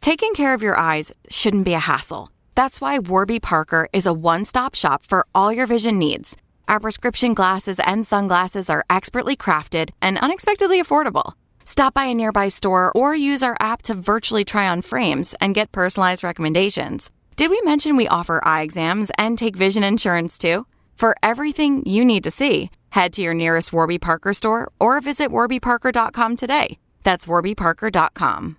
Taking care of your eyes shouldn't be a hassle. That's why Warby Parker is a one-stop shop for all your vision needs. Our prescription glasses and sunglasses are expertly crafted and unexpectedly affordable. Stop by a nearby store or use our app to virtually try on frames and get personalized recommendations. Did we mention we offer eye exams and take vision insurance too? For everything you need to see, head to your nearest Warby Parker store or visit warbyparker.com today. That's warbyparker.com.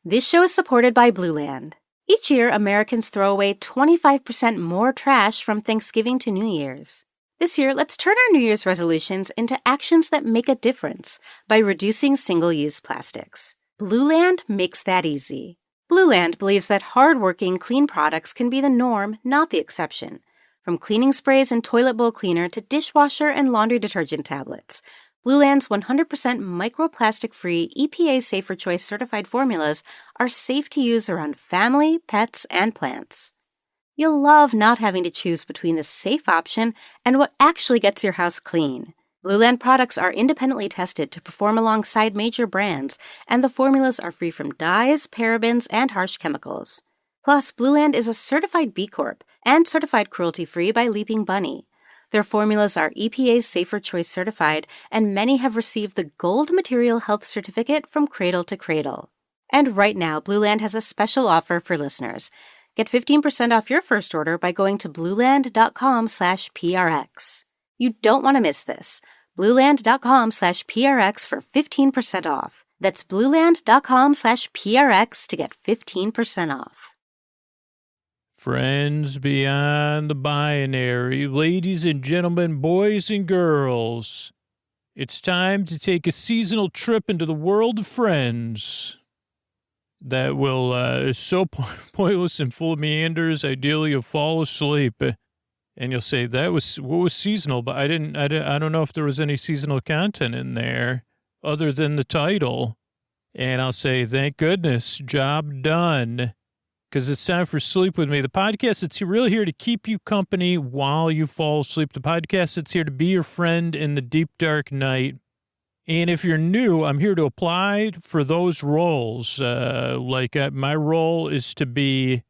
This show is supported by Blue Land. Each year, Americans throw away 25% more trash from Thanksgiving to New Year's. This year, let's turn our New Year's resolutions into actions that make a difference by reducing single-use plastics. Blue Land makes that easy. Blue Land believes that hardworking, clean products can be the norm, not the exception. From cleaning sprays and toilet bowl cleaner to dishwasher and laundry detergent tablets, Blue Land's 100% microplastic-free, EPA Safer Choice certified formulas are safe to use around family, pets, and plants. You'll love not having to choose between the safe option and what actually gets your house clean. Blue Land products are independently tested to perform alongside major brands, and the formulas are free from dyes, parabens, and harsh chemicals. Plus, Blue Land is a certified B Corp and certified cruelty-free by Leaping Bunny. Their formulas are EPA's Safer Choice certified, and many have received the Gold Material Health Certificate from Cradle to Cradle. And right now, Blue Land has a special offer for listeners. Get 15% off your first order by going to blueland.com/PRX. You don't want to miss this. blueland.com/PRX for 15% off. That's blueland.com/PRX to get 15% off. Friends beyond the binary, ladies and gentlemen, boys and girls, it's time to take a seasonal trip into the world of Friends that will is so pointless and full of meanders. Ideally, you'll fall asleep, and you'll say what was seasonal, but I don't know if there was any seasonal content in there other than the title, and I'll say thank goodness, job done. Because it's time for Sleep With Me, the podcast that's really here to keep you company while you fall asleep, the podcast that's here to be your friend in the deep, dark night. And if you're new, I'm here to apply for those roles. My role is to be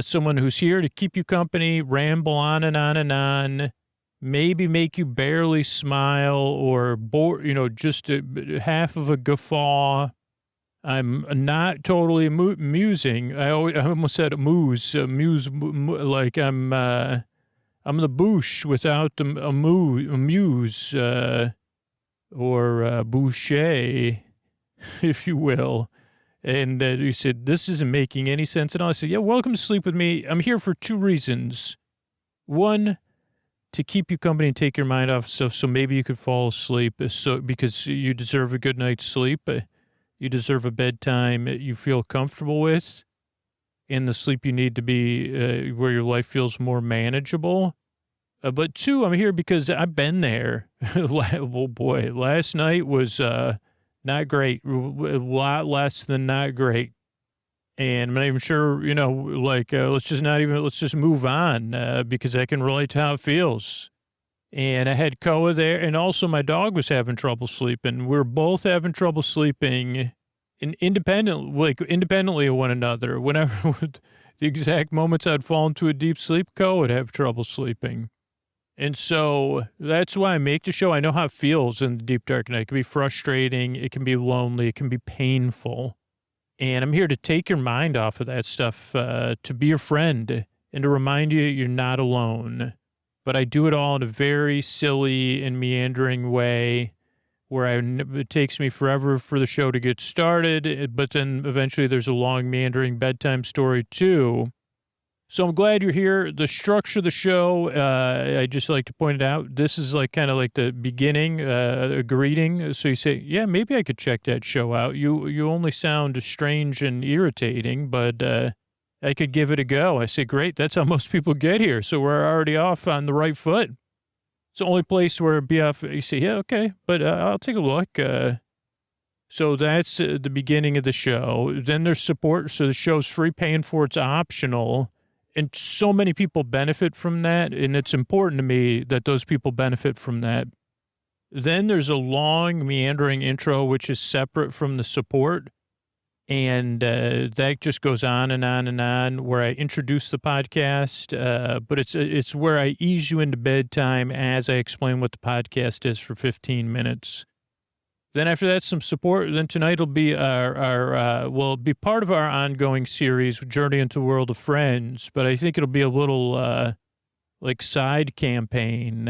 someone who's here to keep you company, ramble on and on and on, maybe make you barely smile or just half of a guffaw. I'm not totally amusing. I almost said like I'm the bouche without the amuse, or boucher, if you will. And you said, this isn't making any sense at all. I said, yeah, welcome to Sleep With Me. I'm here for two reasons. One, to keep you company and take your mind off stuff so maybe you could fall asleep because you deserve a good night's sleep. You deserve a bedtime you feel comfortable with, and the sleep you need to be where your life feels more manageable. But two, I'm here because I've been there. Oh boy, last night was not great, a lot less than not great. And I'm not even sure, let's just move on because I can relate to how it feels. And I had Koa there, and also my dog was having trouble sleeping. We're both having trouble sleeping independently of one another. Whenever the exact moments I'd fall into a deep sleep, Koa would have trouble sleeping. And so that's why I make the show. I know how it feels in the deep dark night. It can be frustrating. It can be lonely. It can be painful. And I'm here to take your mind off of that stuff, to be your friend, and to remind you you're not alone. But I do it all in a very silly and meandering way where it takes me forever for the show to get started, but then eventually there's a long meandering bedtime story too. So I'm glad you're here. The structure of the show, I just like to point it out. This is kind of like the beginning, a greeting. So you say, yeah, maybe I could check that show out. You only sound strange and irritating, but I could give it a go. I say, great, that's how most people get here. So we're already off on the right foot. It's the only place where you say, yeah, okay, but I'll take a look. So that's the beginning of the show. Then there's support. So the show's free, paying for it's optional. And so many people benefit from that. And it's important to me that those people benefit from that. Then there's a long meandering intro, which is separate from the support. And that just goes on and on and on, where I introduce the podcast, but it's where I ease you into bedtime as I explain what the podcast is for 15 minutes. Then after that, some support. Then tonight will be will be part of our ongoing series, Journey into the World of Friends, but I think it'll be a little like side campaign.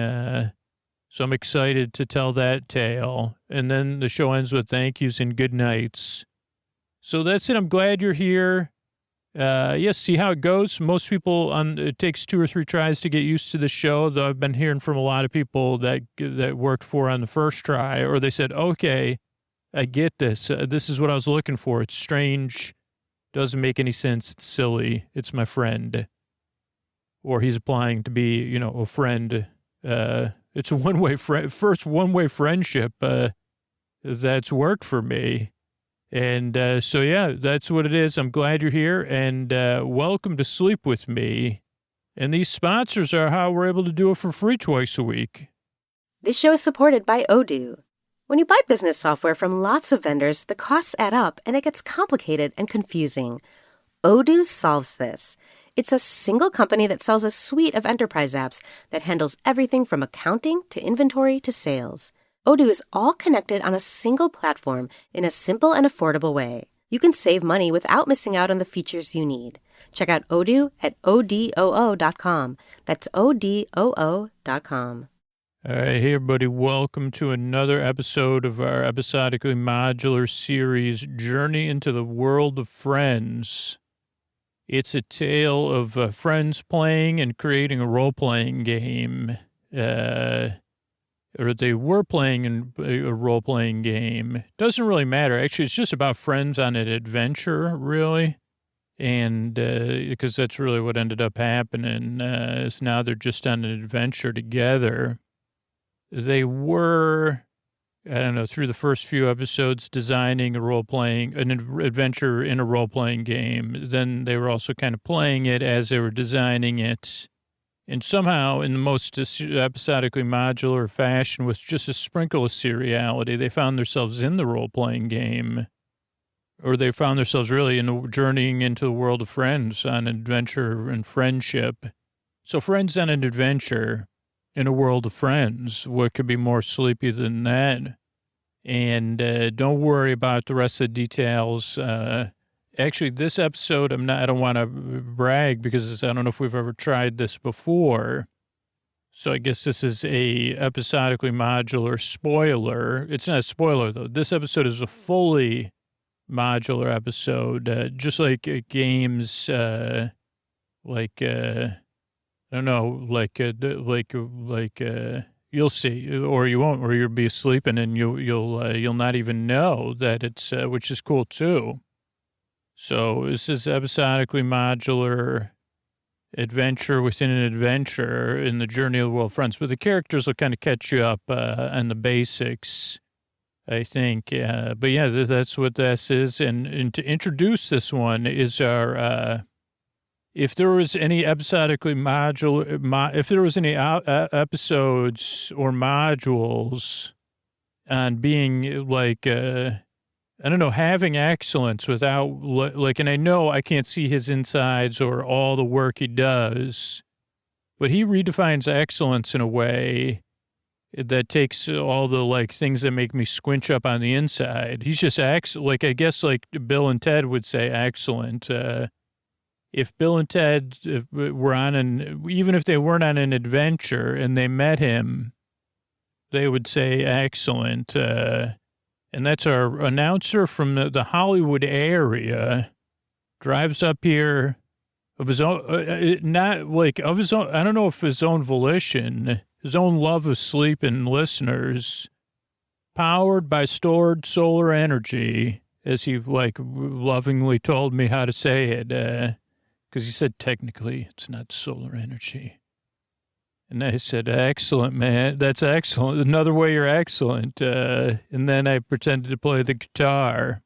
So I'm excited to tell that tale. And then the show ends with thank yous and good nights. So that's it. I'm glad you're here. Yes, see how it goes. Most people, it takes 2 or 3 tries to get used to the show, though I've been hearing from a lot of people that worked for on the first try, or they said, okay, I get this. This is what I was looking for. It's strange. Doesn't make any sense. It's silly. It's my friend. Or he's applying to be, a friend. It's a one-way first one-way friendship that's worked for me. And so, yeah, that's what it is. I'm glad you're here, and welcome to Sleep With Me. And these sponsors are how we're able to do it for free twice a week. This show is supported by Odoo. When you buy business software from lots of vendors, the costs add up and it gets complicated and confusing. Odoo solves this. It's a single company that sells a suite of enterprise apps that handles everything from accounting to inventory to sales. Odoo is all connected on a single platform in a simple and affordable way. You can save money without missing out on the features you need. Check out Odoo at odoo.com. That's odoo.com. All right, hey everybody, welcome to another episode of our episodically modular series, Journey into the World of Friends. It's a tale of friends playing and creating a role-playing game. Or they were playing a role-playing game. Doesn't really matter. Actually, it's just about friends on an adventure, really. And because that's really what ended up happening, is now they're just on an adventure together. They were, through the first few episodes, designing an adventure in a role-playing game. Then they were also kind of playing it as they were designing it. And somehow, in the most episodically modular fashion, with just a sprinkle of seriality, they found themselves in the role-playing game. Or they found themselves really journeying into the world of friends on an adventure and friendship. So friends on an adventure in a world of friends. What could be more sleepy than that? And don't worry about the rest of the details. Actually, this episode, I don't want to brag because I don't know if we've ever tried this before. So I guess this is a episodically modular spoiler. It's not a spoiler, though. This episode is a fully modular episode, just like games, I don't know, you'll see, or you won't, or you'll be sleeping and you'll not even know that it's, which is cool too. So this is episodically modular adventure within an adventure in the journey of the world of friends. But the characters will kind of catch you up on the basics, I think. But yeah, that's what this is. And to introduce this one is our, if there was any episodically modular, if there was any episodes or modules on being like, having excellence without, and I know I can't see his insides or all the work he does, but he redefines excellence in a way that takes all the, things that make me squinch up on the inside. He's just, I guess, Bill and Ted would say excellent. If Bill and Ted were even if they weren't on an adventure and they met him, they would say excellent. And that's our announcer from the Hollywood area, drives up here of his own, of his own, I don't know if his own volition, his own love of sleep and listeners, powered by stored solar energy, as he lovingly told me how to say it, because he said technically it's not solar energy. And I said, excellent, man. That's excellent. Another way you're excellent. And then I pretended to play the guitar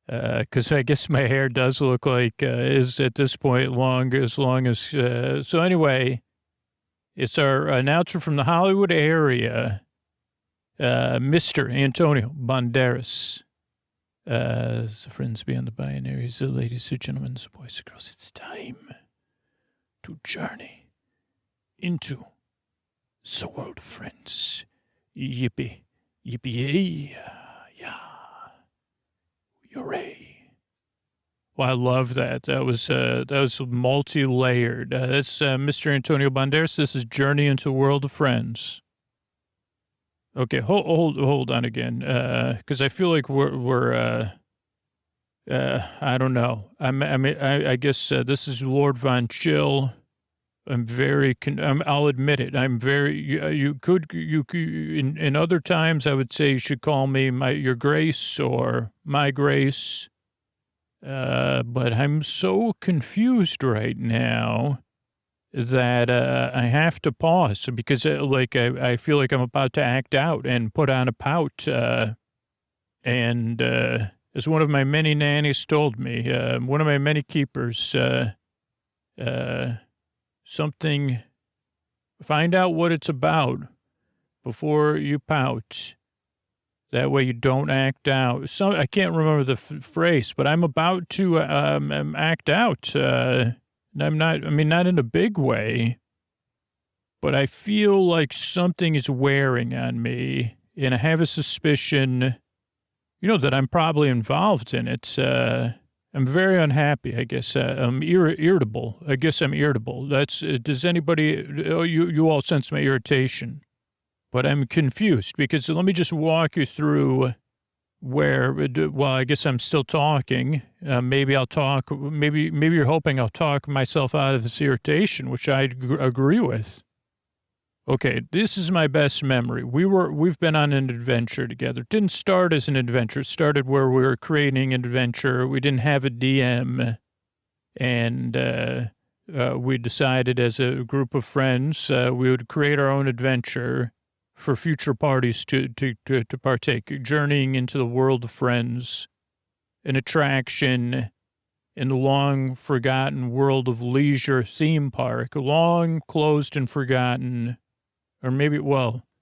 because I guess my hair does look like is at this point as long as. So anyway, it's our announcer from the Hollywood area, Mr. Antonio Banderas. friends beyond the binaries, ladies and gentlemen, boys and girls, it's time to journey into the world of friends. Yippee, yippee, yeah, hooray. Well, I love that. That was multi-layered. That's Mr. Antonio Banderas. This is Journey into the World of Friends. Okay, hold on again, because I feel like we're I don't know. I guess this is Lord Von Chill. I'm very. I'll admit it. I'm very. You could. In other times, I would say you should call me Your Grace or My Grace. But I'm so confused right now that I have to pause because I feel like I'm about to act out and put on a pout. And as one of my many nannies told me, one of my many keepers, something, find out what it's about before you pout. That way you don't act out. So I can't remember the phrase, but I'm about to act out. I'm not, not in a big way, but I feel like something is wearing on me, and I have a suspicion, that I'm probably involved in it. I'm very unhappy, I guess. I'm irritable. I guess I'm irritable. Does anybody, you all sense my irritation? But I'm confused because let me just walk you through I guess I'm still talking. Maybe I'll talk. Maybe you're hoping I'll talk myself out of this irritation, which I agree with. Okay, this is my best memory. We've been on an adventure together. It didn't start as an adventure. It started where we were creating an adventure. We didn't have a DM, and we decided as a group of friends we would create our own adventure for future parties to partake, journeying into the world of friends, an attraction in the long-forgotten world of leisure theme park, long closed and forgotten, or maybe,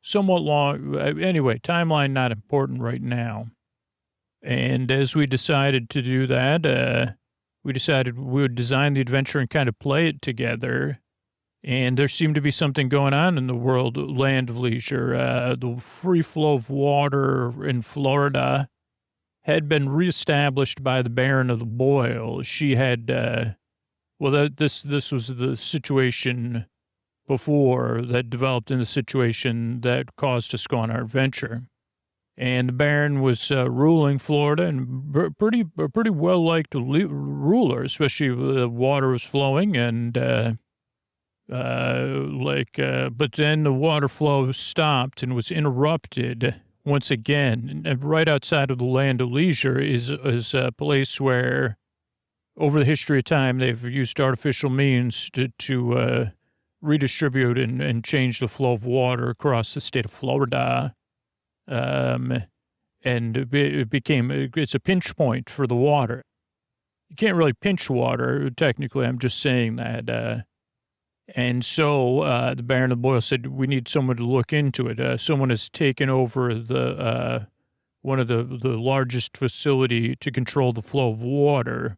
somewhat long. Anyway, timeline not important right now. And as we decided to do that, we decided we would design the adventure and kind of play it together. And there seemed to be something going on in the land of leisure. The free flow of water in Florida had been reestablished by the Baron of the Boyle. She had, this was the situation before that developed in the situation that caused us to go on our adventure. And the Baron was ruling Florida, and pretty well-liked ruler, especially the water was flowing and... but then the water flow stopped and was interrupted once again. And right outside of the land of leisure is a place where, over the history of time, they've used artificial means to redistribute and change the flow of water across the state of Florida. And it's a pinch point for the water. You can't really pinch water, technically. I'm just saying that. And so the Baron of Boyle said, we need someone to look into it. Someone has taken over one of the largest facility to control the flow of water,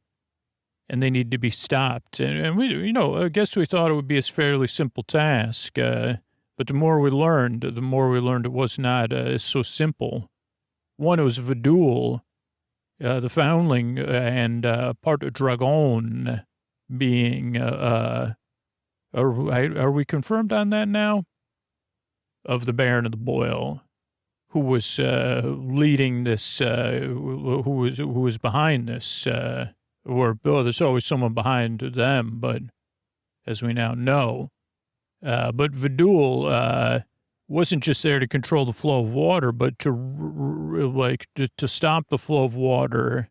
and they need to be stopped. And we, I guess we thought it would be a fairly simple task. But the more we learned it was not so simple. One, it was Vidul, the foundling, and part of Dragon being... Are we confirmed on that now? Of the Baron of the Boyle, who was leading this, who was behind this, there's always someone behind them, but as we now know. But Vidul wasn't just there to control the flow of water, but to stop the flow of water.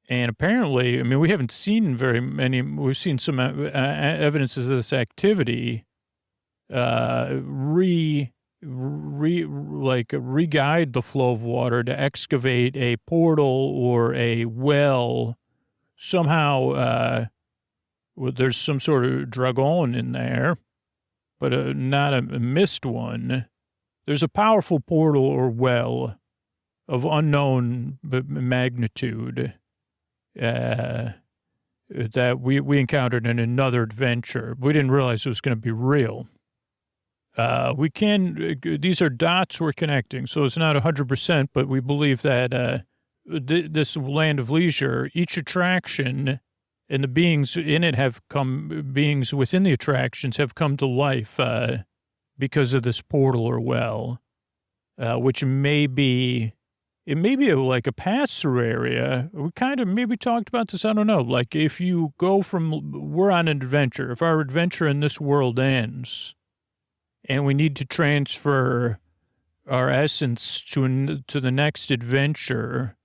And apparently, we haven't seen very many, we've seen some evidences of this activity, re-guide the flow of water to excavate a portal or a well. Somehow, there's some sort of dragon in there, but not a mist one. There's a powerful portal or well of unknown magnitude that we encountered in another adventure. We didn't realize it was going to be real. These are dots we're connecting, so it's not 100%, but we believe that this land of leisure, each attraction and the beings in it beings within the attractions have come to life because of this portal or well, which may be like a pass-through area. We kind of maybe talked about this, I don't know. Like if you go we're on an adventure, if our adventure in this world ends and we need to transfer our essence to the next adventure,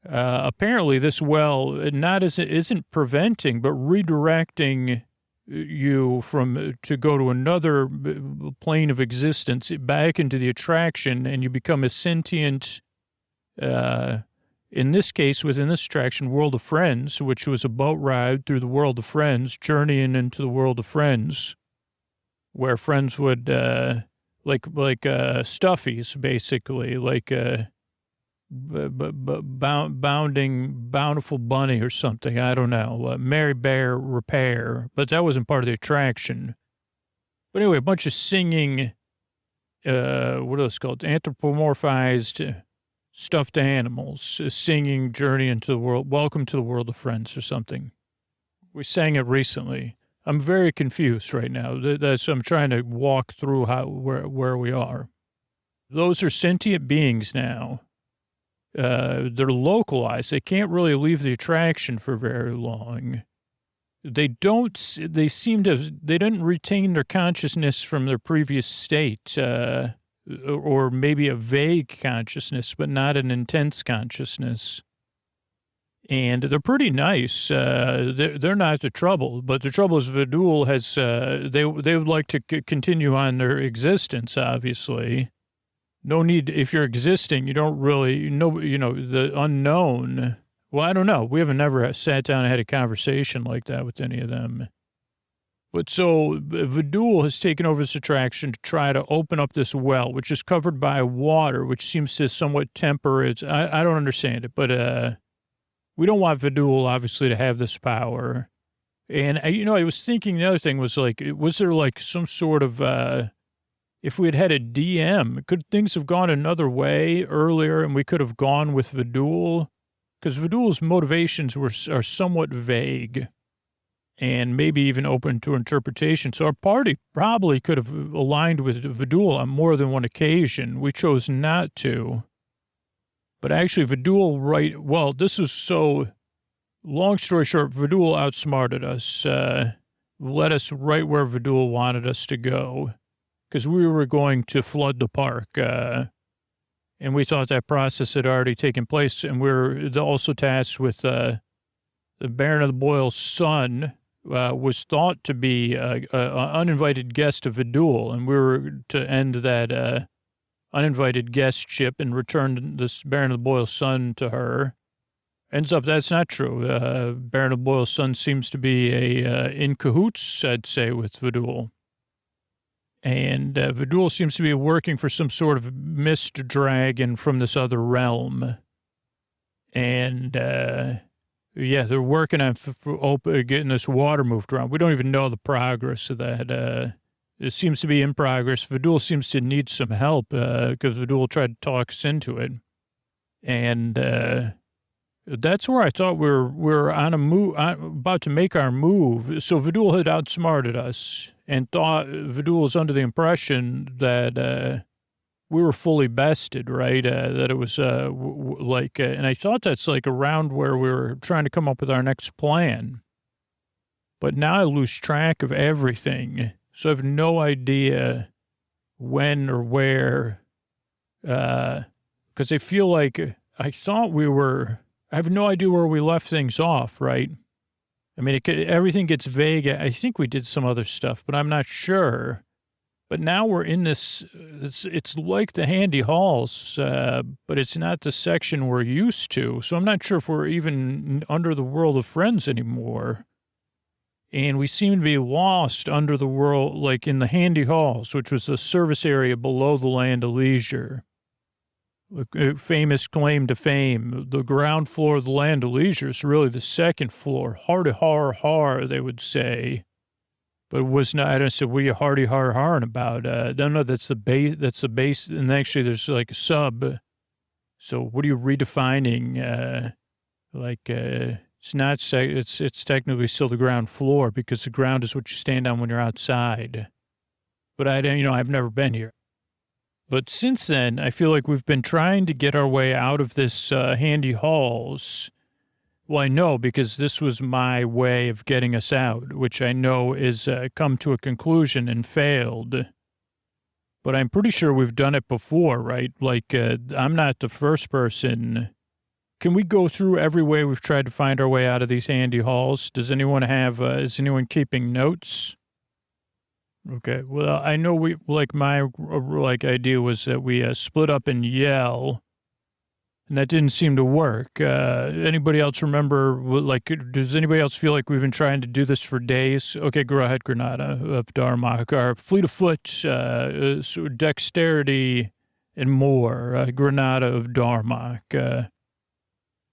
apparently this well isn't preventing, but redirecting you to go to another plane of existence back into the attraction, and you become a sentient, in this case, within this attraction, World of Friends, which was a boat ride through the World of Friends, journeying into the World of Friends, where friends would, like stuffies, basically, like, bounding bountiful bunny or something. I don't know. Mary Bear Repair, but that wasn't part of the attraction. But anyway, a bunch of singing, what are those called? Anthropomorphized stuffed animals singing Journey into the World, Welcome to the World of Friends or something. We sang it recently. I'm very confused right now. I'm trying to walk through where we are. Those are sentient beings now. They're localized. They can't really leave the attraction for very long. They didn't retain their consciousness from their previous state, or maybe a vague consciousns, but not an intense consciousness. And they're pretty nice. They're not the trouble, but the trouble is Vidul has, they would like to continue on their existence, obviously. No need, if you're existing, you don't really know, the unknown. Well, I don't know. We haven't never sat down and had a conversation like that with any of them. But so Vidul has taken over this attraction to try to open up this well, which is covered by water, which seems to somewhat temper it. I don't understand it, but we don't want Vidul, obviously, to have this power. And, I was thinking the other thing was like, was there like some sort of, if we had a DM, could things have gone another way earlier and we could have gone with Vidul? Because Vidul's motivations are somewhat vague and maybe even open to interpretation. So our party probably could have aligned with Vidul on more than one occasion. We chose not to. But actually, Vidul, this is so, long story short, Vidul outsmarted us, led us right where Vidul wanted us to go, because we were going to flood the park, and we thought that process had already taken place, and we were also tasked with the Baron of the Boyle's son was thought to be an uninvited guest of Vidul, and we were to end that uninvited guestship and return this Baron of the Boyle's son to her. Ends up, that's not true. Baron of the Boyle's son seems to be in cahoots, I'd say, with Vidul. And Vidul seems to be working for some sort of mist dragon from this other realm. And, they're working on getting this water moved around. We don't even know the progress of that. It seems to be in progress. Vidul seems to need some help because Vidul tried to talk us into it. And that's where I thought we're on a move, about to make our move. So Vidul had outsmarted us and thought Vidul was under the impression that we were fully bested, right? That it was and I thought that's like around where we were trying to come up with our next plan. But now I lose track of everything. So I have no idea when or where, because I feel like I thought I have no idea where we left things off, right? I mean, everything gets vague. I think we did some other stuff, but I'm not sure. But now we're in this, it's like the Handy Halls, but it's not the section we're used to. So I'm not sure if we're even under the World of Friends anymore. And we seem to be lost under the world, like in the Handy Halls, which was the service area below the Land of Leisure. famous claim to fame. The ground floor of the land of leisure is really the second floor. Hardy har har, they would say. But it was not. I don't say, what are you hardy har harring about? No, that's the base. That's the base. And actually, there's like a sub. So what are you redefining? It's not. It's technically still the ground floor because the ground is what you stand on when you're outside. But I don't. I've never been here. But since then, I feel like we've been trying to get our way out of this handy halls. Well, I know because this was my way of getting us out, which I know is come to a conclusion and failed. But I'm pretty sure we've done it before, right? Like, I'm not the first person. Can we go through every way we've tried to find our way out of these handy halls? Does anyone have, is anyone keeping notes? Okay, well, I know my idea was that we split up and yell, and that didn't seem to work. Anybody else remember, does anybody else feel like we've been trying to do this for days? Okay, go ahead, Granada of Darmok. Our fleet of foot, dexterity, and more. Granada of Darmok.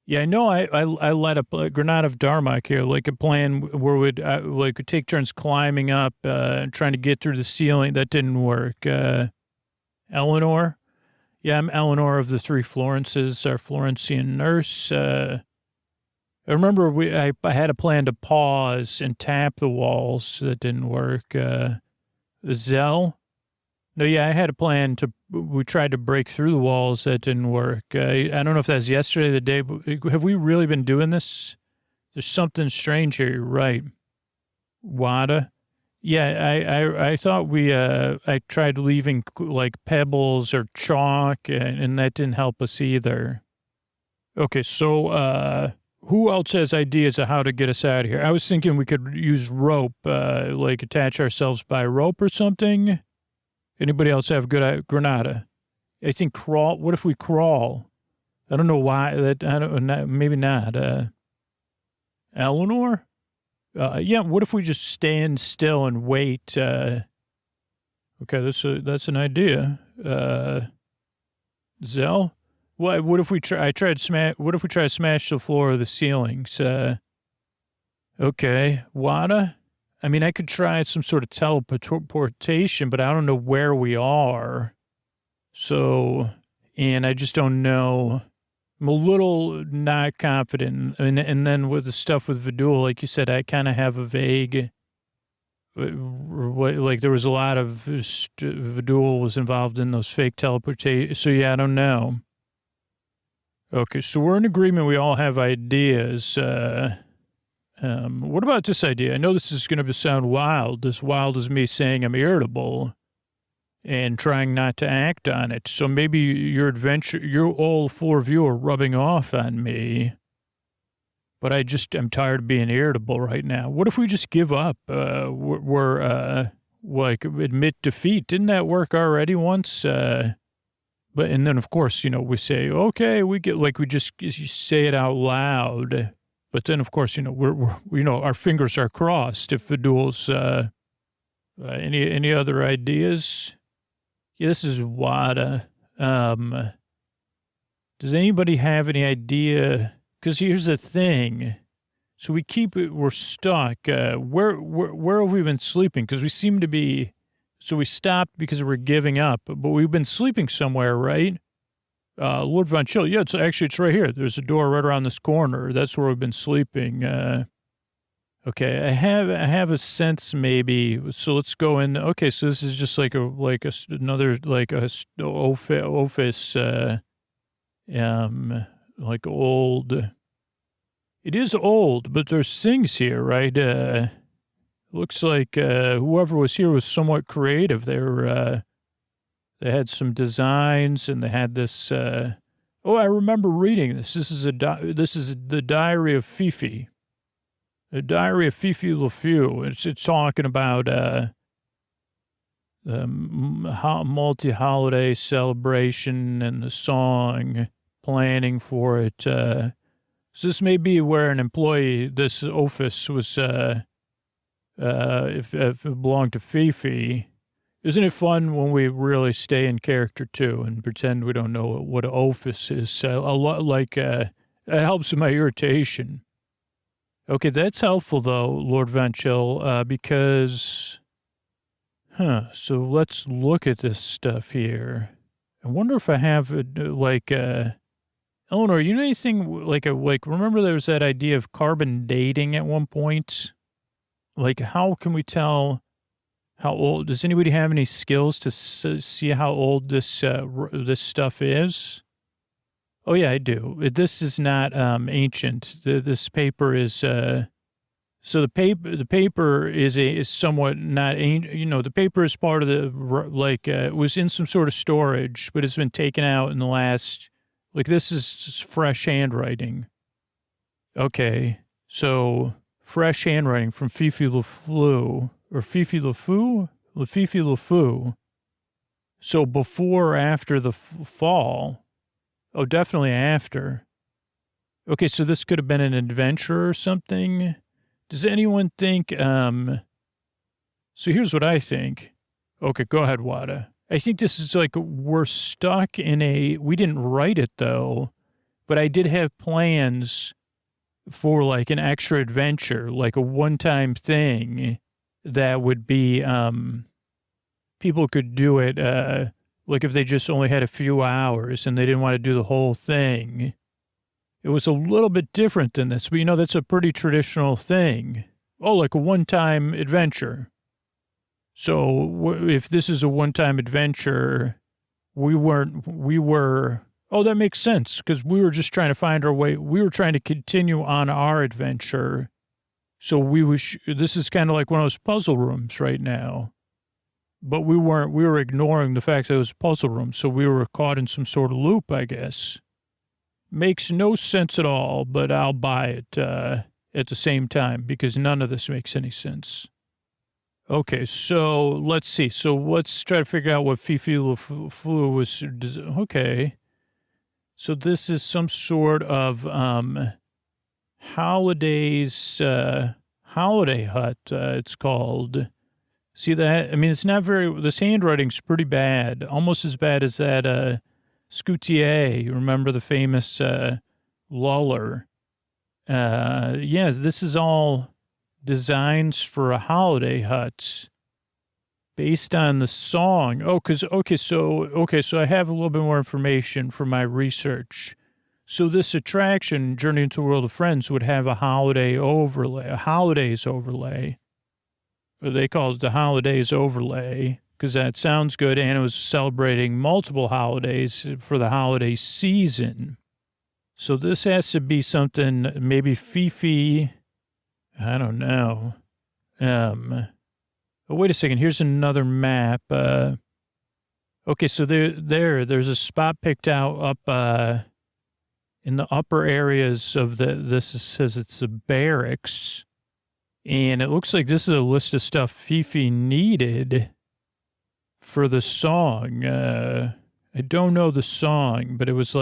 Yeah, I know I led a Granada of Darmok here, like a plan where we'd take turns climbing up and trying to get through the ceiling. That didn't work. Eleanor? Yeah, I'm Eleanor of the Three Florences, our Florentian nurse. I remember I had a plan to pause and tap the walls. That didn't work. Zell? No, yeah, I had a plan we tried to break through the walls. That didn't work. I don't know if that's yesterday or the day, but have we really been doing this? There's something strange here. You're right. Wada? Yeah, I thought I tried leaving like pebbles or chalk and that didn't help us either. Okay, so, who else has ideas of how to get us out of here? I was thinking we could use rope, like attach ourselves by rope or something. Anybody else have good Granada? I think crawl. What if we crawl? I don't know why. Maybe not. Eleanor? Yeah. What if we just stand still and wait? Okay, that's an idea. Zell? What if we try? What if we try to smash the floor or the ceilings? Okay, Wada. I mean, I could try some sort of teleportation, but I don't know where we are. So, and I just don't know. I'm a little not confident. And then with the stuff with Vidul, like you said, I kind of have a vague, like there was a lot of, Vidul was involved in those fake teleportation. So yeah, I don't know. Okay, so we're in agreement. We all have ideas. What about this idea? I know this is going to sound wild. As wild as me saying I'm irritable and trying not to act on it. So maybe your all four of you are rubbing off on me. But I'm tired of being irritable right now. What if we just give up? We're admit defeat. Didn't that work already once? And then of course, we say, okay, we just say it out loud. But then, of course, we're our fingers are crossed. If Vidul's, any other ideas? Yeah, this is Wada. Does anybody have any idea? Because here's the thing. So we're stuck. Where have we been sleeping? Because we seem to be, so we stopped because we're giving up, but we've been sleeping somewhere, right? Lord Von Chill. Yeah, it's right here. There's a door right around this corner. That's where we've been sleeping. Okay, I have a sense maybe. So let's go in. Okay, so this is just another office. Like old. It is old, but there's things here, right? Looks like whoever was here was somewhat creative. They had some designs, and they had this. I remember reading this. This is the Diary of Fifi. The Diary of Fifi LeFew. It's talking about multi-holiday celebration and the song, planning for it. So this may be where an employee, this office was, if it belonged to Fifi. Isn't it fun when we really stay in character, too, and pretend we don't know what an ophis is? A lot like, it helps with my irritation. Okay, that's helpful, though, Lord Von Chill, because... so let's look at this stuff here. I wonder if I have, Eleanor, you know anything, remember there was that idea of carbon dating at one point? Like, how can we tell... How old? Does anybody have any skills to see how old this this stuff is? Oh yeah, I do. This is not ancient. This paper is so the paper is somewhat not ancient. You know, the paper is part of the it was in some sort of storage, but it's been taken out in the last. This is just fresh handwriting. Okay, so fresh handwriting from Fifi LaFleur. Or Fifi LaFou? Fifi LaFou. So before or after the fall? Oh, definitely after. Okay, so this could have been an adventure or something. Does anyone think, so here's what I think. Okay, go ahead, Wada. I think this is we're stuck in we didn't write it though, but I did have plans for an extra adventure, a one-time thing. That would be, people could do it, if they just only had a few hours and they didn't want to do the whole thing. It was a little bit different than this, but that's a pretty traditional thing. Oh, like a one-time adventure. So if this is a one-time adventure, oh, that makes sense because we were just trying to find our way. We were trying to continue on our adventure. So this is kind of like one of those puzzle rooms right now. But we were ignoring the fact that it was puzzle room. So we were caught in some sort of loop, I guess. Makes no sense at all, but I'll buy it at the same time because none of this makes any sense. Okay, so let's see. So let's try to figure out what Fifi LaFleur was. Okay. So this is some sort of, holiday hut, it's called. See that? I mean, it's not this handwriting's pretty bad, almost as bad as that, Scoutier, you remember the famous, luller. Yeah, this is all designs for a holiday hut based on the song. Oh, so I have a little bit more information from my research. So this attraction, Journey into a World of Friends, would have a holidays overlay. They call it the holidays overlay because that sounds good, and it was celebrating multiple holidays for the holiday season. So this has to be something, maybe Fifi, I don't know. Oh, wait a second, here's another map. Okay, so there's a spot picked out up, in the upper areas of this says it's the barracks. And it looks like this is a list of stuff Fifi needed for the song. I don't know the song, but it was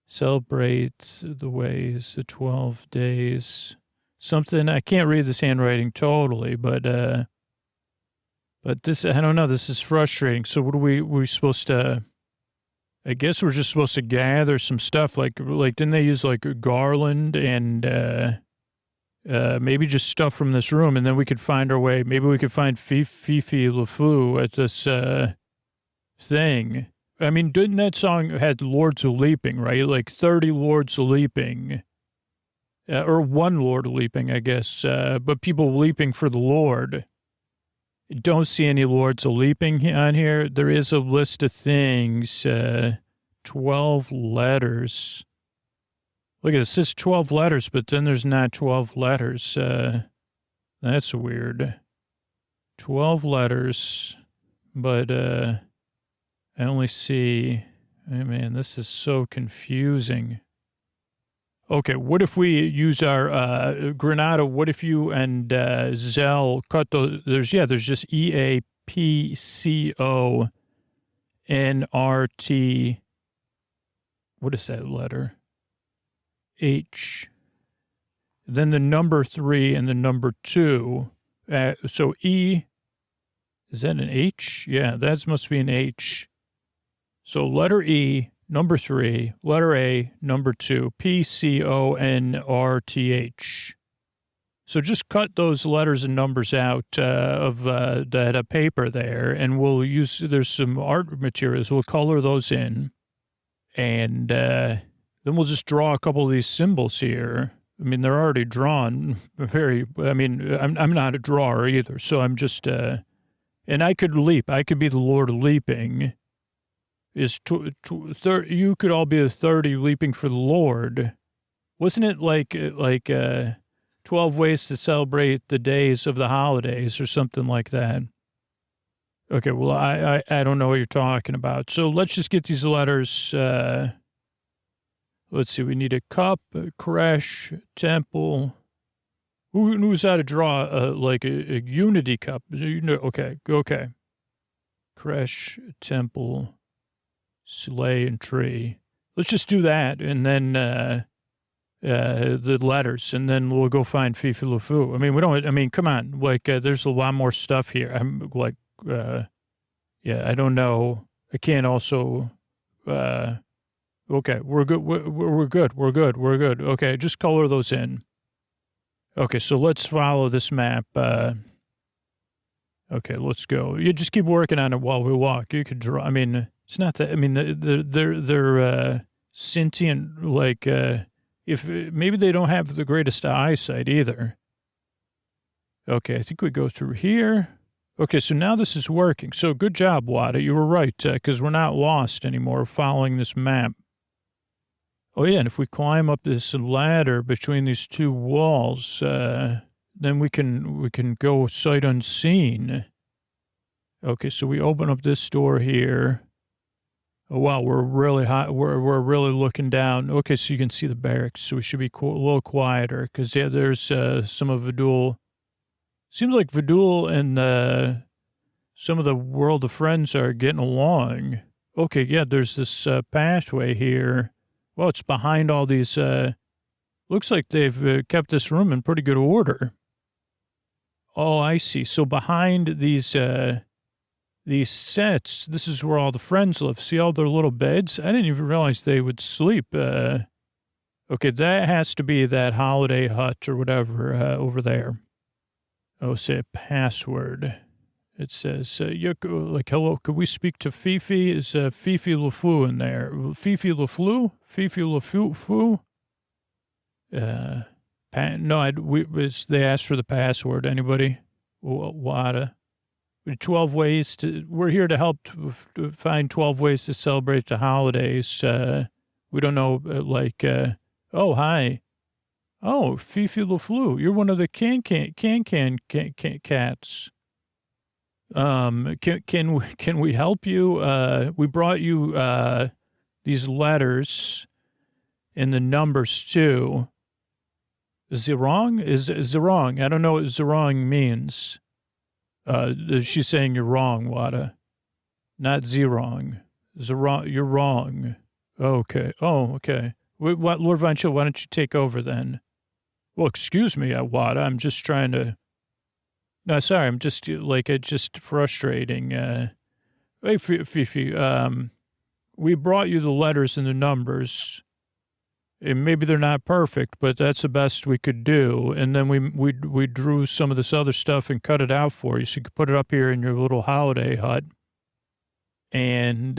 celebrate the ways, the 12 days, something. I can't read this handwriting totally, but this, I don't know. This is frustrating. So what are we supposed to, I guess we're just supposed to gather some stuff like didn't they use a garland and maybe just stuff from this room, and then we could find our way. Maybe we could find Fifi LaFleur at this thing. I mean, didn't that song had Lords of Leaping, right? 30 Lords of Leaping, or one Lord of Leaping, I guess. But people leaping for the Lord. Don't see any Lords of Leaping on here. There is a list of things, 12 letters. Look at this, it says 12 letters, but then there's not 12 letters. That's weird. 12 letters, but I only see, oh man, this is so confusing. Okay, what if we use our Granada? What if you and Zell cut those? There's just EAPCONRT. What is that letter? H. Then the number 3 and the number 2. So E, Is that an H? Yeah, that must be an H. So letter E, number 3, letter A, number 2, PCONRTH. So just cut those letters and numbers out of that paper there, and we'll use, there's some art materials. We'll color those in, and then we'll just draw a couple of these symbols here. I mean, they're already drawn I'm not a drawer either, so I'm just, and I could leap. I could be the Lord of Leaping. You could all be the 30 leaping for the Lord. Wasn't it like 12 ways to celebrate the days of the holidays or something like that? Okay, well, I don't know what you're talking about. So let's just get these letters. Let's see, we need a cup, a creche, temple. Who knows how to draw a unity cup? Okay. Creche, temple, sleigh, and tree. Let's just do that, and then the letters, and then we'll go find Fifi LeFou. Come on. There's a lot more stuff here. I'm like, I don't know. I can't also, okay, we're good. We're good. Okay, just color those in. Okay, so let's follow this map. Okay, let's go. You just keep working on it while we walk. You could draw. It's not that. They're sentient. If maybe they don't have the greatest eyesight either. Okay, I think we go through here. Okay, so now this is working. So good job, Wada. You were right, because we're not lost anymore following this map. Oh, yeah, and if we climb up this ladder between these two walls, then we can go sight unseen. Okay, so we open up this door here. Oh, wow, we're really hot. We're really looking down. Okay, so you can see the barracks, so we should be a little quieter, because, yeah, there's some of Vidul. Seems like Vidul and some of the World of Friends are getting along. Okay, yeah, there's this pathway here. Well, it's behind all these, looks like they've kept this room in pretty good order. Oh, I see. So behind these sets, this is where all the friends live. See all their little beds? I didn't even realize they would sleep. Okay, that has to be that holiday hut or whatever over there. Oh, say a password. It says, hello, could we speak to Fifi? Is Fifi LeFou in there? Fifi LeFou? Fifi LeFou? They asked for the password. Anybody? Wada? 12 ways to, we're here to help to find 12 ways to celebrate the holidays. We don't know, oh, hi. Oh, Fifi LeFou, you're one of the can cats. Can we help you? We brought you these letters and the numbers too. Zerong? Is Zerong? I don't know what Zerong means. She's saying you're wrong, Wada. Not Zerong. Zerong, you're wrong. Okay. Oh, okay. Lord Von Chill, why don't you take over then? Well, excuse me, Wada. I'm just trying to. No, sorry. I'm just just frustrating. Hey, Fifi. We brought you the letters and the numbers. And maybe they're not perfect, but that's the best we could do. And then we drew some of this other stuff and cut it out for you, so you could put it up here in your little holiday hut. And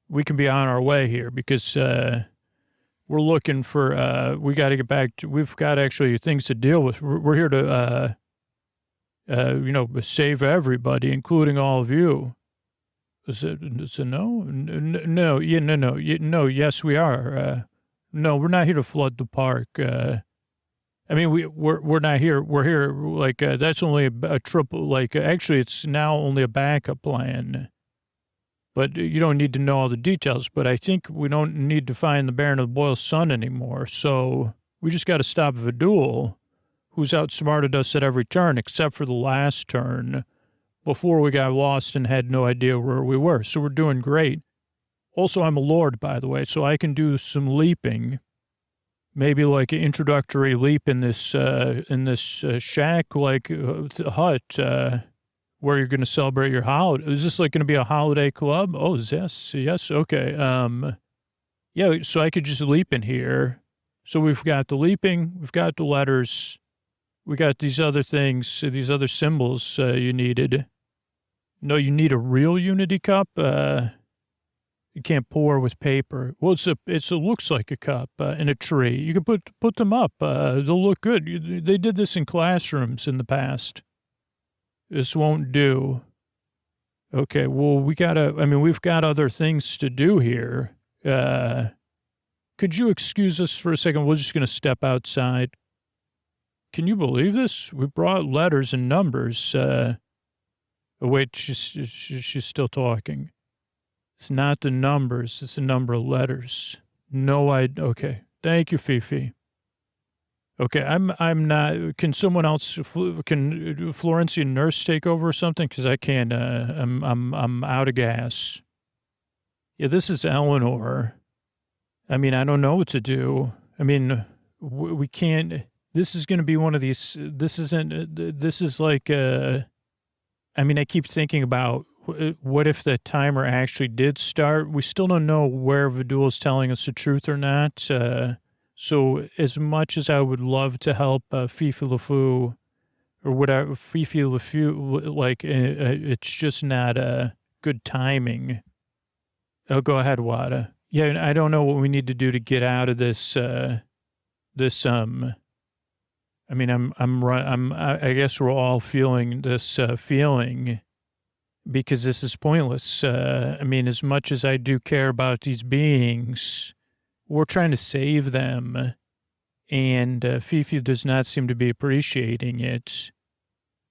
we can be on our way here because we're looking for. We got to get back to. We've got actually things to deal with. We're here to. Save everybody, including all of you. Is it no? No, yeah, no, yes, we are. No, we're not here to flood the park. We're not here. We're here, that's only a triple, actually, it's now only a backup plan. But you don't need to know all the details, but I think we don't need to find the Baron of the Boiled Sun anymore, so we just got to stop Vidul, who's outsmarted us at every turn, except for the last turn, before we got lost and had no idea where we were. So we're doing great. Also, I'm a lord, by the way, so I can do some leaping. Maybe like an introductory leap in this shack, hut. where you're going to celebrate your holiday. Is this like going to be a holiday club? Oh, yes. Okay. Yeah. So I could just leap in here. So we've got the leaping, we've got the letters, we got these other things, these other symbols you needed. No, you need a real Unity cup. You can't pour with paper. Well, it looks like a cup in a tree. You can put them up. They'll look good. They did this in classrooms in the past. This won't do. Okay, well, we've got other things to do here. Could you excuse us for a second? We're just going to step outside. Can you believe this? We brought letters and numbers. Wait, she's still talking. It's not the numbers. It's the number of letters. No, okay. Thank you, Fifi. Okay, I'm not, can someone else, can Florencia nurse take over or something? Because I can't, I'm out of gas. Yeah, this is Eleanor. I mean, I don't know what to do. I mean, we can't, this is going to be one of these, this is like, I mean, I keep thinking about what if the timer actually did start? We still don't know where Vidul's telling us the truth or not. So as much as I would love to help Fifi LeFou or whatever, Fifi LeFou, like, it's just not good timing. Oh, go ahead, Wada. Yeah, I don't know what we need to do to get out of this, I mean, I guess we're all feeling this feeling because this is pointless. I mean, as much as I do care about these beings, we're trying to save them, and Fifi does not seem to be appreciating it.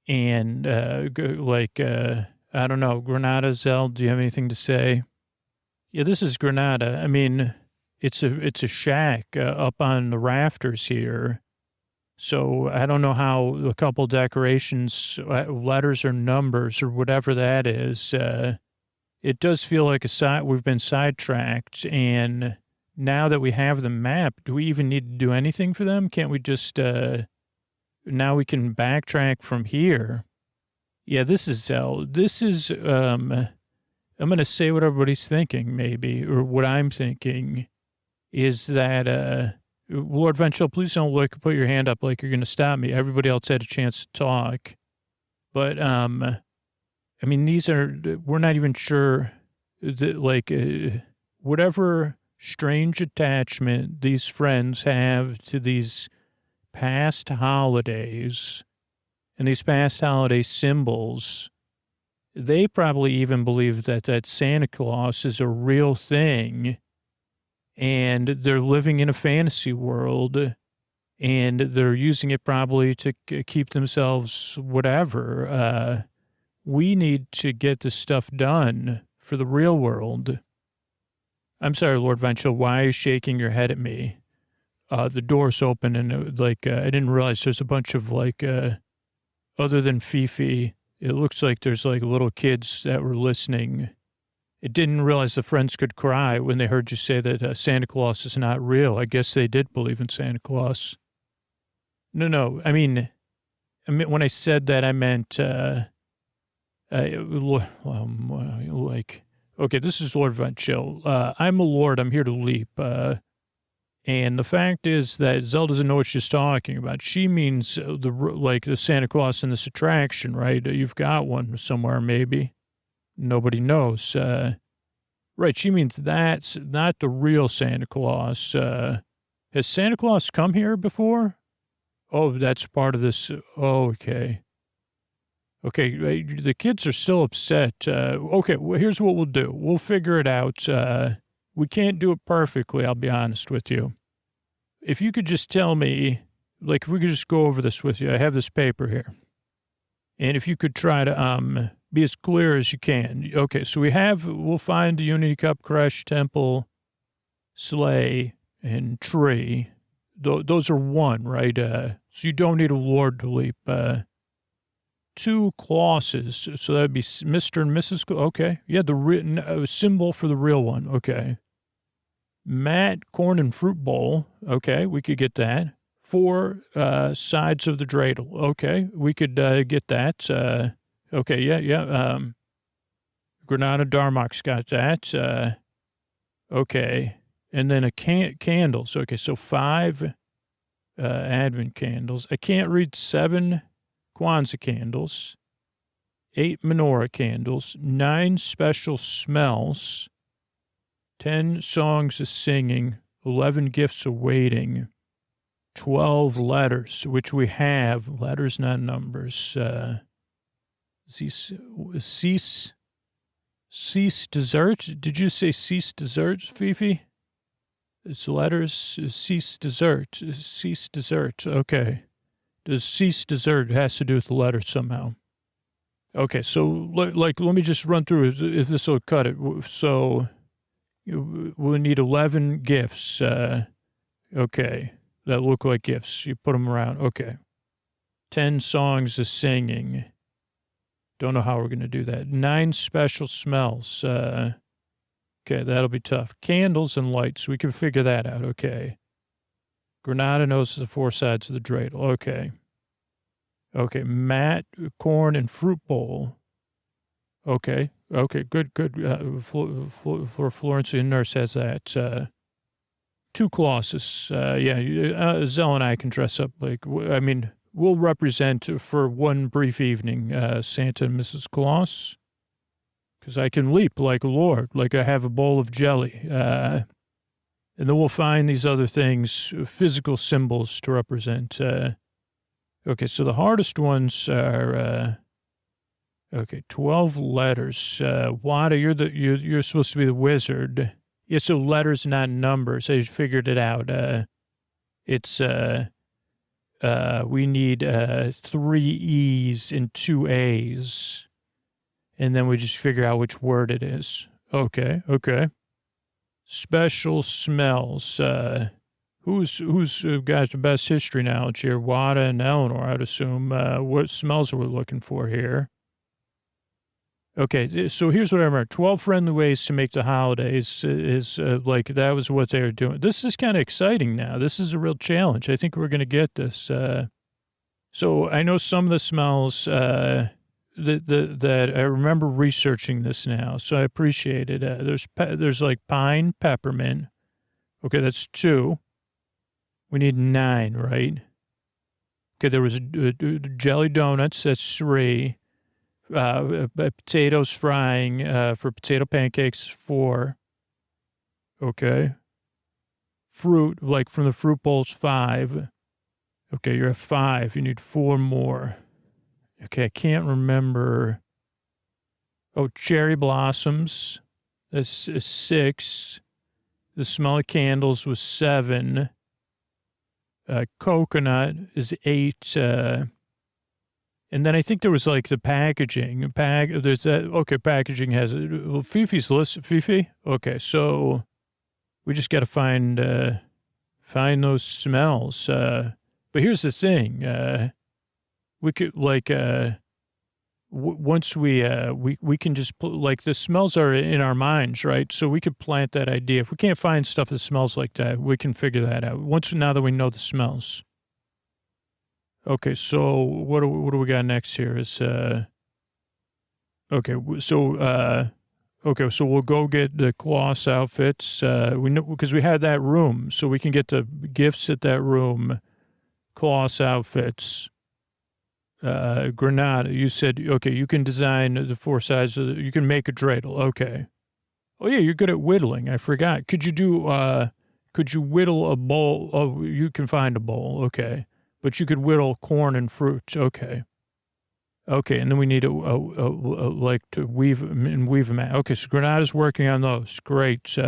And, I don't know, Granada, Zell, do you have anything to say? Yeah, this is Granada. I mean, it's a shack up on the rafters here. So I don't know how a couple decorations, letters or numbers or whatever that is. It does feel like we've been sidetracked, and now that we have the map, do we even need to do anything for them? Can't we just, now we can backtrack from here? Yeah, this is, I'm going to say what everybody's thinking, maybe, or what I'm thinking is that, Lord Ventrell, please don't put your hand up like you're going to stop me. Everybody else had a chance to talk. But, I mean, we're not even sure that, whatever strange attachment these friends have to these past holidays and these past holiday symbols, they probably even believe that Santa Claus is a real thing. And they're living in a fantasy world, and they're using it probably to keep themselves whatever. We need to get this stuff done for the real world. I'm sorry, Lord Ventrell, why are you shaking your head at me? The door's open, and I didn't realize there's a bunch of other than Fifi, it looks like there's little kids that were listening. It didn't realize the friends could cry when they heard you say that Santa Claus is not real. I guess they did believe in Santa Claus. No. I mean, when I said that, I meant, okay, this is Lord Ventrell. I'm a lord. I'm here to leap. And the fact is that Zell doesn't know what she's talking about. She means the Santa Claus in this attraction, right? You've got one somewhere, maybe. Nobody knows. Right, she means that's not the real Santa Claus. Has Santa Claus come here before? Oh, that's part of this. Oh, okay. Okay, the kids are still upset. Okay, well, here's what we'll do. We'll figure it out. We can't do it perfectly, I'll be honest with you. If you could just tell me, if we could just go over this with you. I have this paper here. And if you could try to be as clear as you can. Okay, so we'll find the Unity Cup, Crush, Temple, Sleigh, and Tree. Those are one, right? So you don't need a Lord to leap. 2 Clauses, so that'd be Mr. and Mrs. Okay, yeah, the written symbol for the real one. Okay. Matt, corn, and fruit bowl. Okay, we could get that. 4 sides of the dreidel. Okay, we could get that. Okay, yeah. Granada Darmok's got that. Okay. And then candles. Okay, so 5 Advent candles. I can't read 7 Kwanzaa candles, 8 menorah candles, 9 special smells, 10 songs of singing, 11 gifts of waiting, 12 letters, which we have. Letters, not numbers. Cease desserts? Did you say cease desserts, Fifi? It's letters, cease desserts. Cease desserts. Okay. Does cease dessert has to do with the letter somehow? Okay, so let me just run through if this will cut it. So we'll need 11 gifts. Okay, that look like gifts. You put them around. Okay. 10 songs of singing. Don't know how we're going to do that. 9 special smells. Okay, that'll be tough. Candles and lights. We can figure that out. Okay. Granada knows the 4 sides of the dreidel. Okay. Okay, mat, corn, and fruit bowl. Okay, good. Florencia Nurse has that. 2 Colossus. Zell and I can dress up we'll represent for one brief evening Santa and Mrs. Claus. Because I can leap like a lord, like I have a bowl of jelly. And then we'll find these other things, physical symbols to represent. Okay, so the hardest ones are, 12 letters. Wada, you're supposed to be the wizard. Yeah, so letters, not numbers. I figured it out. We need 3 E's and 2 A's. And then we just figure out which word it is. Okay. Special smells. Who's got the best history knowledge here? Wada and Eleanor, I'd assume. What smells are we looking for here? Okay, so here's what I remember. 12 friendly ways to make the holidays is that was what they were doing. This is kind of exciting now. This is a real challenge. I think we're going to get this. So I know some of the smells that I remember researching this now, so I appreciate it. There's like pine, peppermint. Okay, that's 2. We need 9, right? Okay, there was jelly donuts. That's 3. Potatoes frying for potato pancakes, 4. Okay. Fruit, like from the fruit bowls, 5. Okay, you're at 5. You need 4 more. Okay, I can't remember. Oh, cherry blossoms. That's 6. The smell of candles was 7. Coconut is 8. And then I think there was like the packaging. There's that. Okay, packaging has Fifi's list. Fifi. Okay, so we just got to find those smells. But here's the thing. We could once we can just the smells are in our minds, right? So we could plant that idea. If we can't find stuff that smells like that, we can figure that out. Now that we know the smells. Okay, so what do we got next here? Is so we'll go get the Claus outfits. We know because we had that room, so we can get the gifts at that room. Claus outfits. Granada, you said okay. You can design the 4 sides. You can make a dreidel. Okay. Oh yeah, you're good at whittling. I forgot. Could you whittle a bowl? Oh, you can find a bowl. Okay. But you could whittle corn and fruits. Okay. Okay, and then we need to weave them out. Okay, so Granada's working on those. Great.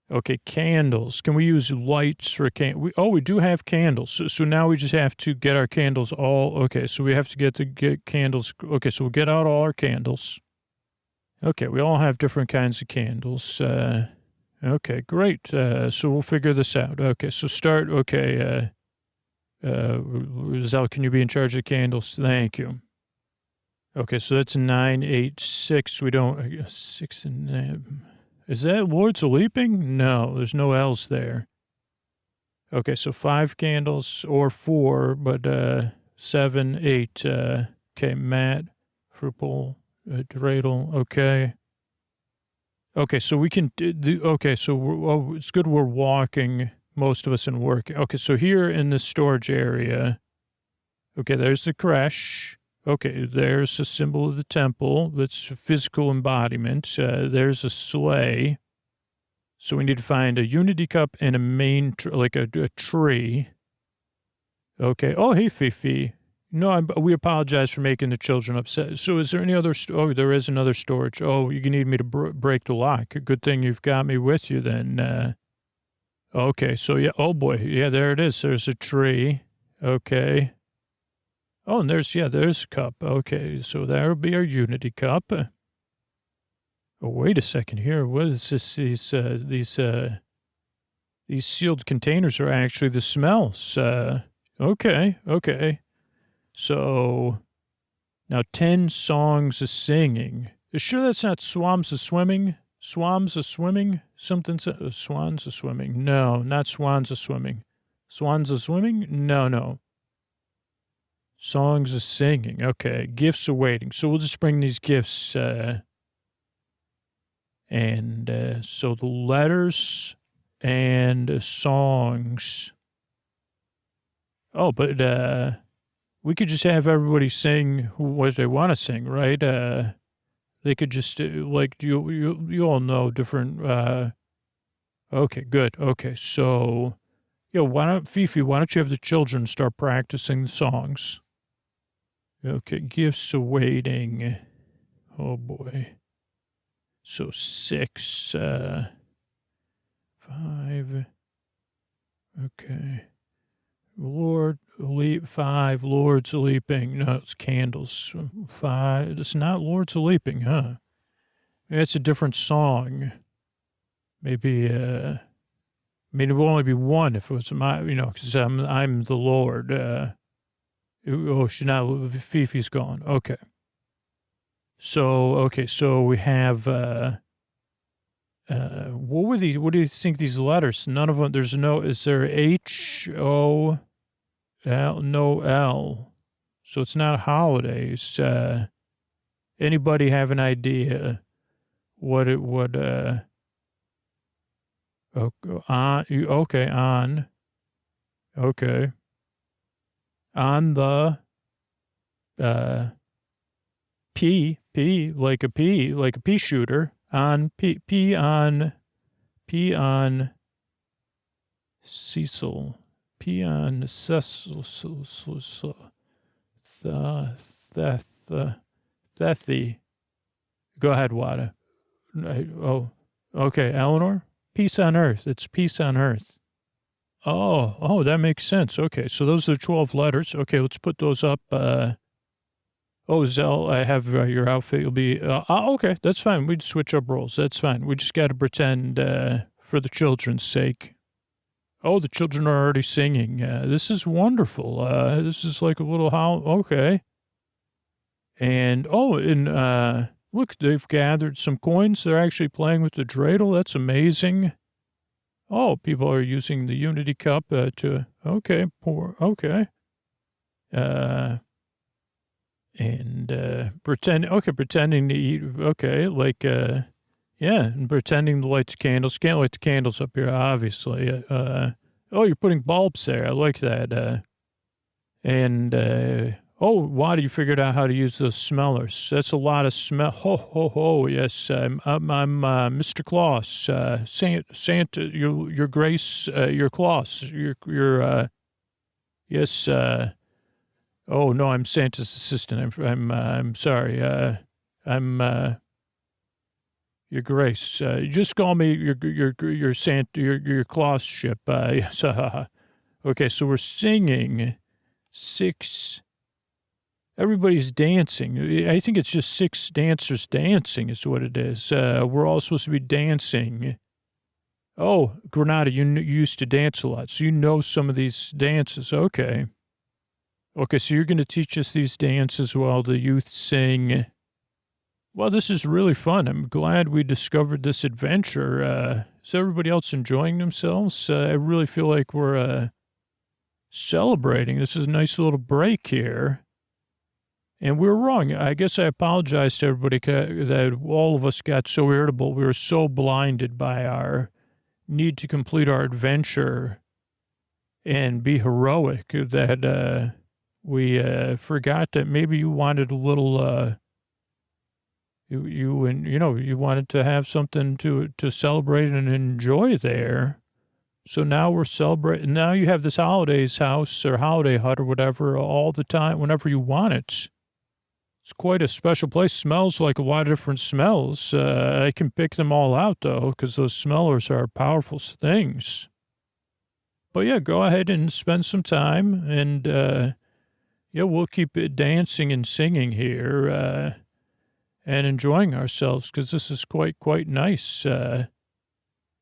Okay, candles. Can we use lights for we do have candles. So now we just have to get our candles all. Okay, so we have to get candles. Okay, so we'll get out all our candles. Okay, we all have different kinds of candles. Okay, great. So we'll figure this out. Okay, so start. Okay, Zell, can you be in charge of the candles? Thank you. Okay, so that's 9, 8, 6. We don't 6 and 9. Is that Lords of Leaping? No, there's no L's there. Okay, so 5 candles or 4, but 7, 8. Okay, Matt, Triple, dreidel, okay. Okay, so we can do, okay, so it's good we're walking, most of us, and working. Okay, so here in the storage area, okay, there's the creche. Okay, there's a symbol of the temple. That's a physical embodiment. There's a sleigh. So we need to find a unity cup and a main, like a tree. Okay. Oh, hey, Fifi. No, we apologize for making the children upset. So is there any other, oh, there is another storage. Oh, you need me to break the lock. Good thing you've got me with you then. Okay, so yeah, oh boy. Yeah, there it is. There's a tree. Okay. Oh, and there's a cup. Okay, so that'll be our unity cup. Oh, wait a second here. What is this? These sealed containers are actually the smells. Okay. So now 10 songs of singing. You sure that's not swans of swimming? Swans of swimming? Something, swans of swimming. No, not swans of swimming. Swans of swimming? No. Songs of singing. Okay. Gifts awaiting. So we'll just bring these gifts. So the letters and songs. Oh, but we could just have everybody sing what they want to sing, right? They could just, like, you all know different, okay, good. Okay, so, Fifi, why don't you have the children start practicing the songs? Okay, gifts awaiting. Oh, boy. So 6, 5, okay. 5, Lords Leaping. No, it's candles. 5, it's not Lords Leaping, huh? It's a different song. Maybe, I mean, it would only be one if it was my, because I'm the Lord. She's not, Fifi's gone. Okay. So we have, what do you think these letters? None of them, is there H-O, L, no L. So it's not holidays. Anybody have an idea what it would, okay, on. Okay. On the, P, like a pea shooter. On P on Cecil. P on Cecil. Thethy. Go ahead, Wada. Oh, okay, Eleanor? Peace on earth. It's peace on earth. Oh, that makes sense. Okay, so those are 12 letters. Okay, let's put those up. Zell, I have your outfit. You'll be, okay, that's fine. We'd switch up roles. That's fine. We just got to pretend for the children's sake. Oh, the children are already singing. This is wonderful. This is like a little okay. And, look, they've gathered some coins. They're actually playing with the dreidel. That's amazing. Oh, people are using the unity cup pretending to eat, and pretending to light the candles. Can't light the candles up here, obviously. You're putting bulbs there. I like that. Why do you figured out how to use those smellers? That's a lot of smell. Ho, yes. I'm Mr. Claus, Santa, your Grace, your Claus, your yes, oh no, I'm Santa's assistant. I'm sorry. I'm your Grace. You just call me your Santa, your Claus ship. Yes. Okay, so we're singing 6. Everybody's dancing. I think it's just 6 dancers dancing is what it is. We're all supposed to be dancing. Oh, Granada, you used to dance a lot, so you know some of these dances. Okay, so you're going to teach us these dances while the youth sing. Well, this is really fun. I'm glad we discovered this adventure. Is everybody else enjoying themselves? I really feel like we're celebrating. This is a nice little break here. And we were wrong. I guess I apologize to everybody that all of us got so irritable. We were so blinded by our need to complete our adventure and be heroic that we forgot that maybe you wanted a little you wanted to have something to celebrate and enjoy there. So now we're celebrating. Now you have this holidays house or holiday hut or whatever all the time, whenever you want it. It's quite a special place. Smells like a lot of different smells. I can pick them all out though, because those smellers are powerful things. But yeah, go ahead and spend some time, and we'll keep it dancing and singing here and enjoying ourselves, because this is quite nice.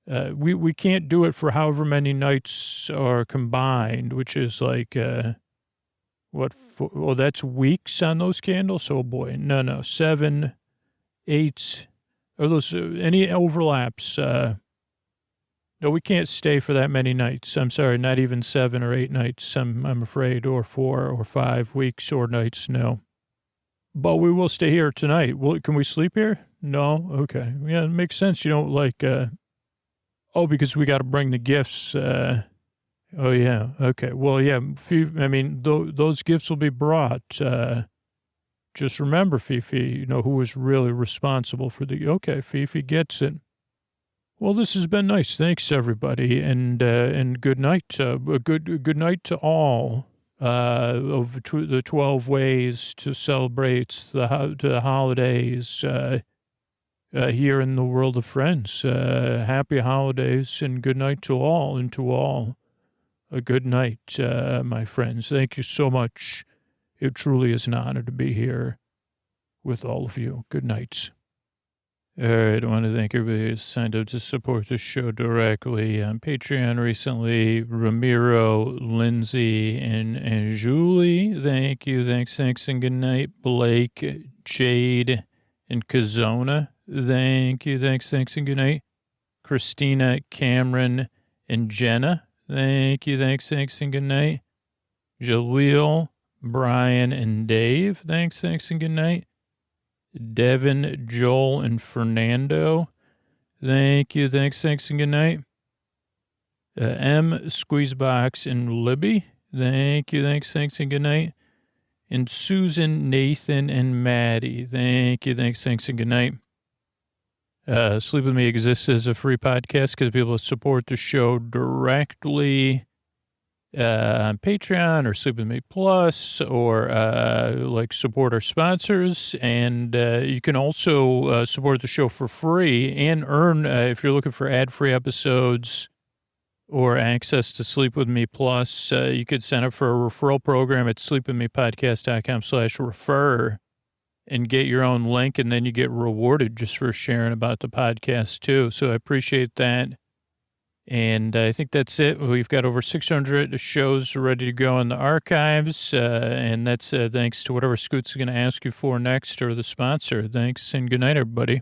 We can't do it for however many nights are combined, which is like that's weeks on those candles. Oh boy, no, 7, 8. Are those any overlaps? No, we can't stay for that many nights. I'm sorry, not even 7 or 8 nights. I'm afraid, or 4 or 5 weeks or nights. No. But we will stay here tonight. Can we sleep here? No? Okay. Yeah, it makes sense. You don't like, because we got to bring the gifts. Oh, yeah. Okay. Well, yeah. Those gifts will be brought. Just remember, Fifi, who was really responsible for okay, Fifi gets it. Well, this has been nice. Thanks, everybody. And good night. Good night to all. Of the 12 ways to celebrate the holidays here in the world of friends. Happy holidays and good night to all, and to all a good night, my friends. Thank you so much. It truly is an honor to be here with all of you. Good night. All right, I want to thank everybody who signed up to support the show directly on Patreon recently. Ramiro, Lindsay, and Julie. Thank you. Thanks, and good night. Blake, Jade, and Kazona. Thank you. Thanks, and good night. Christina, Cameron, and Jenna. Thank you. Thanks, and good night. Jaleel, Brian, and Dave. Thanks, and good night. Devin, Joel, and Fernando. Thank you. Thanks, and good night. M, Squeezebox, and Libby. Thank you. Thanks, and good night. And Susan, Nathan, and Maddie. Thank you. Thanks, and good night. Sleep With Me exists as a free podcast because people support the show directly on Patreon or Sleep With Me Plus, or support our sponsors. And you can also support the show for free and earn, if you're looking for ad-free episodes or access to Sleep With Me Plus, you could sign up for a referral program at sleepwithmepodcast.com/refer and get your own link, and then you get rewarded just for sharing about the podcast too. So I appreciate that. And I think that's it. We've got over 600 shows ready to go in the archives. And that's thanks to whatever Scoot's going to ask you for next, or the sponsor. Thanks and good night, everybody.